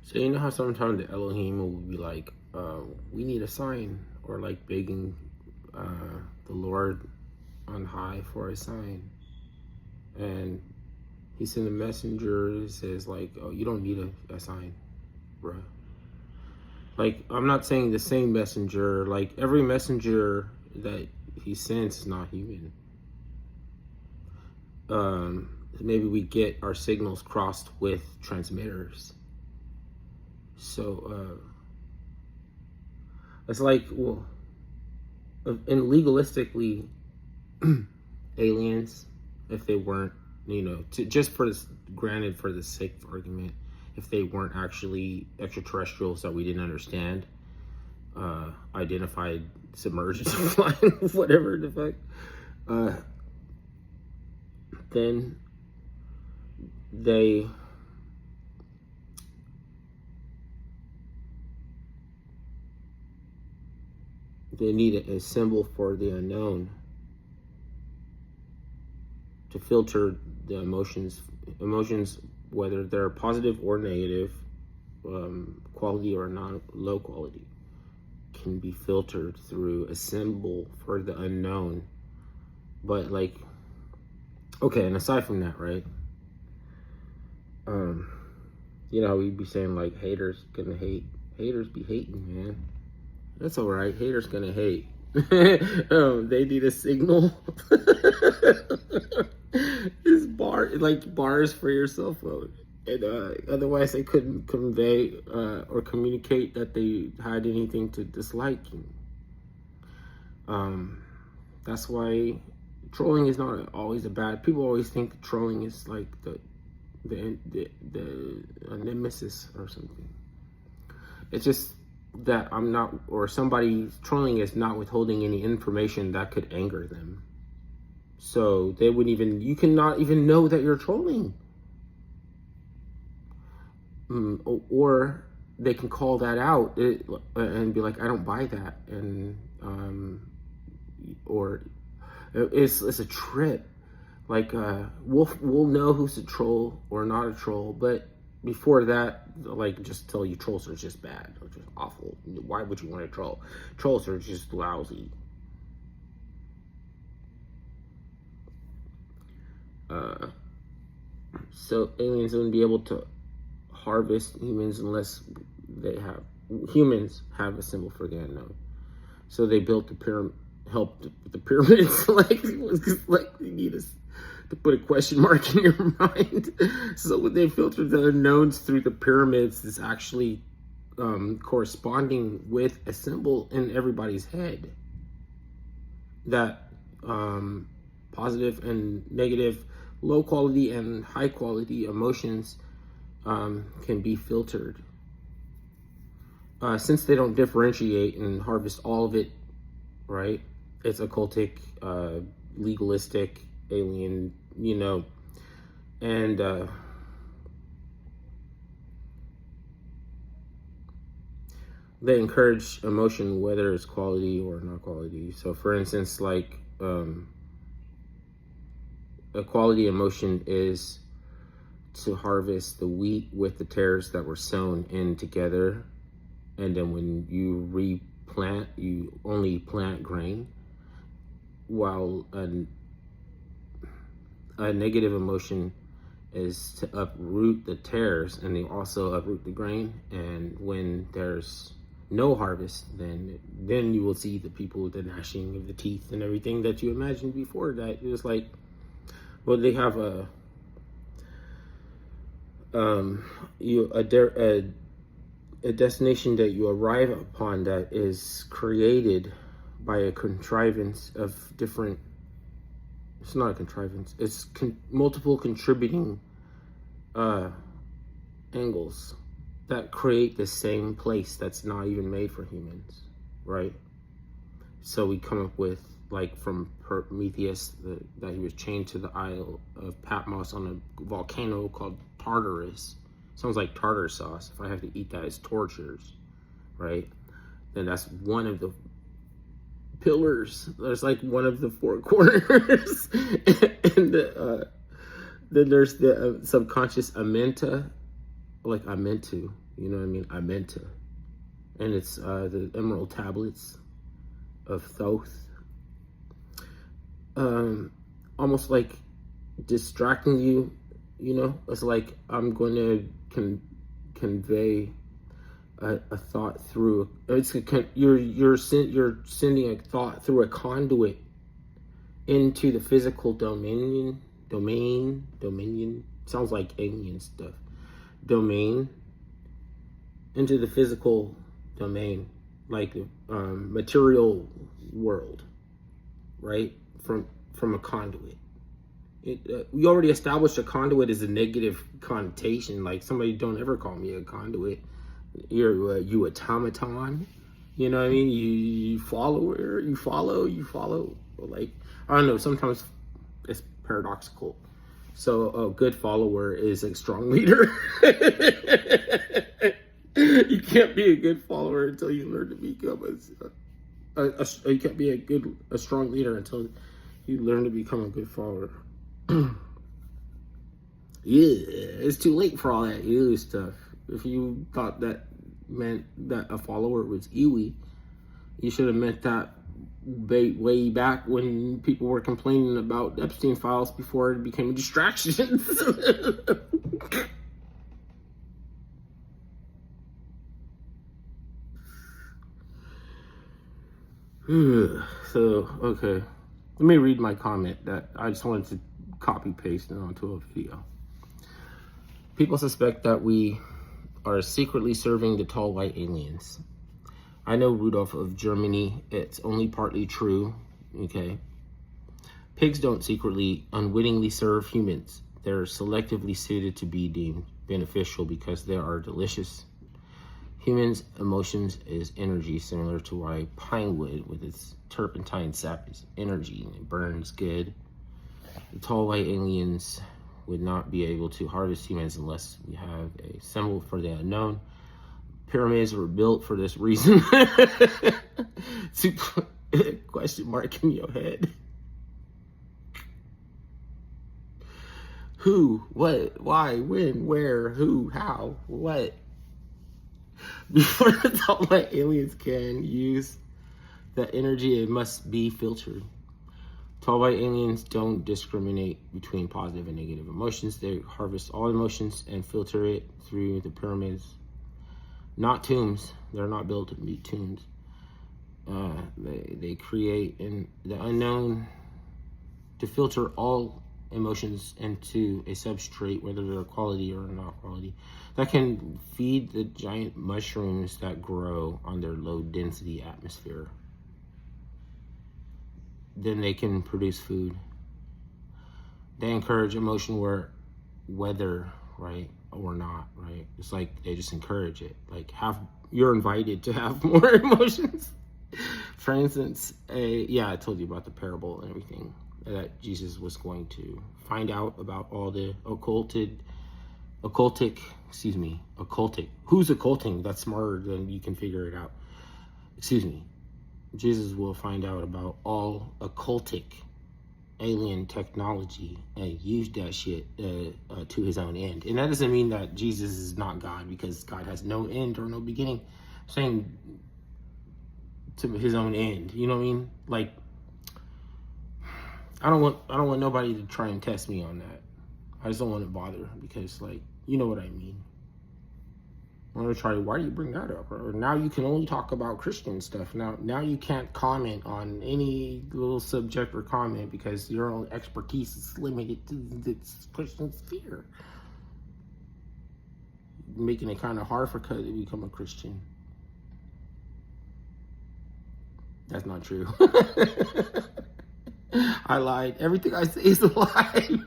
So you know how sometimes the Elohim will be like, we need a sign, or like begging the Lord on high for a sign, and he sent a messenger that says like, oh, you don't need a sign, bruh. Like, I'm not saying the same messenger. Like, every messenger that he sends is not human. Maybe we get our signals crossed with transmitters. So it's like, well, and legalistically, aliens, if they weren't, just for this, granted for the sake of argument, if they weren't actually extraterrestrials that we didn't understand, identified, submerged, flying, whatever the fuck, then they need a symbol for the unknown to filter the emotions, whether they're positive or negative, quality or low quality, can be filtered through a symbol for the unknown. But like, okay, and aside from that, right? We'd be saying like, haters gonna hate. Haters be hating, man. That's all right. Haters gonna hate. They need a signal. It's bars for your cell phone, and otherwise they couldn't convey or communicate that they had anything to dislike. That's why trolling is not always a bad. People always think that trolling is like the nemesis or something. It's just that I'm not, or somebody trolling is not withholding any information that could anger them. So they wouldn't even, you cannot even know that you're trolling. Or they can call that out and be like, I don't buy that. And, or it's a trip. Like, we'll know who's a troll or not a troll, but before that, like, just tell you trolls are just bad or just awful. Why would you want to troll? Trolls are just lousy. So aliens wouldn't be able to harvest humans unless humans have a symbol for the unknown. So they built the pyramid, helped with the pyramids. Like, you need to put a question mark in your mind. So when they filtered the unknowns through the pyramids, it's actually corresponding with a symbol in everybody's head that positive and negative, low quality and high quality emotions can be filtered. Since they don't differentiate and harvest all of it, right? It's occultic, legalistic, alien, and they encourage emotion, whether it's quality or not quality. So for instance, like, a quality emotion is to harvest the wheat with the tares that were sown in together, and then when you replant, you only plant grain, while a negative emotion is to uproot the tares, and they also uproot the grain. And when there's no harvest, then you will see the people with the gnashing of the teeth and everything that you imagined before. That it was like, well, they have a destination that you arrive upon that is created by a contrivance of different. It's not a contrivance. It's multiple contributing angles that create the same place that's not even made for humans, right? So we come up with, like, from Prometheus, that he was chained to the Isle of Patmos on a volcano called Tartarus. Sounds like tartar sauce. If I have to eat that as tortures, right? Then that's one of the pillars. There's like one of the four corners. And then there's the subconscious amenta, like amentu, You know what I mean? I meant to. And it's the Emerald Tablets of Thoth. Almost like distracting you, you know? It's like I'm going to convey a thought through. You're sending a thought through a conduit into the physical domain. Sounds like alien stuff. Domain into the physical domain, like material world, right? From a conduit. We already established a conduit is a negative connotation. Like, somebody don't ever call me a conduit. You automaton. You know what I mean? You follower. You follow. Like, I don't know. Sometimes it's paradoxical. So a good follower is a strong leader. You can't be a good follower until you learn to become you can't be a strong leader until you learn to become a good follower. Yeah, it's too late for all that ew stuff. If you thought that meant that a follower was ewy, you should have meant that way back when people were complaining about Epstein files before it became a distraction. So, okay. Let me read my comment that I just wanted to copy paste it onto a video. People suspect that we are secretly serving the tall white aliens. I know Rudolph of Germany. It's only partly true. Okay. Pigs don't secretly, unwittingly serve humans. They're selectively suited to be deemed beneficial because they are delicious. Humans' emotions is energy, similar to why pine wood with its turpentine sap is energy and it burns good. The tall white aliens would not be able to harvest humans unless we have a symbol for the unknown. Pyramids were built for this reason. Question mark in your head. Who, what, why, when, where, who, how, what? Before the tall white aliens can use the energy, it must be filtered. Tall white aliens don't discriminate between positive and negative emotions. They harvest all emotions and filter it through the pyramids. Not tombs. They're not built to be tombs. They create in the unknown to filter all emotions into a substrate, whether they're quality or not quality, that can feed the giant mushrooms that grow on their low density atmosphere. Then they can produce food. They encourage emotion whether right or not, right? It's like they just encourage it. Like, you're invited to have more emotions. For instance, I told you about the parable and everything, that Jesus was going to find out about all the occultic. Who's occulting? That's smarter than you can figure it out. Jesus will find out about all occultic alien technology and use that shit to his own end. And that doesn't mean that Jesus is not God, because God has no end or no beginning. I'm saying to his own end. You know what I mean? Like, I don't want nobody to try and test me on that. I just don't want to bother, because, like, you know what I mean. I'm gonna try. Why do you bring that up? Or now you can only talk about Christian stuff. Now you can't comment on any little subject or comment because your own expertise is limited to this Christian sphere. Making it kind of hard for Cud to become a Christian. That's not true. I lied. Everything I say is a lie.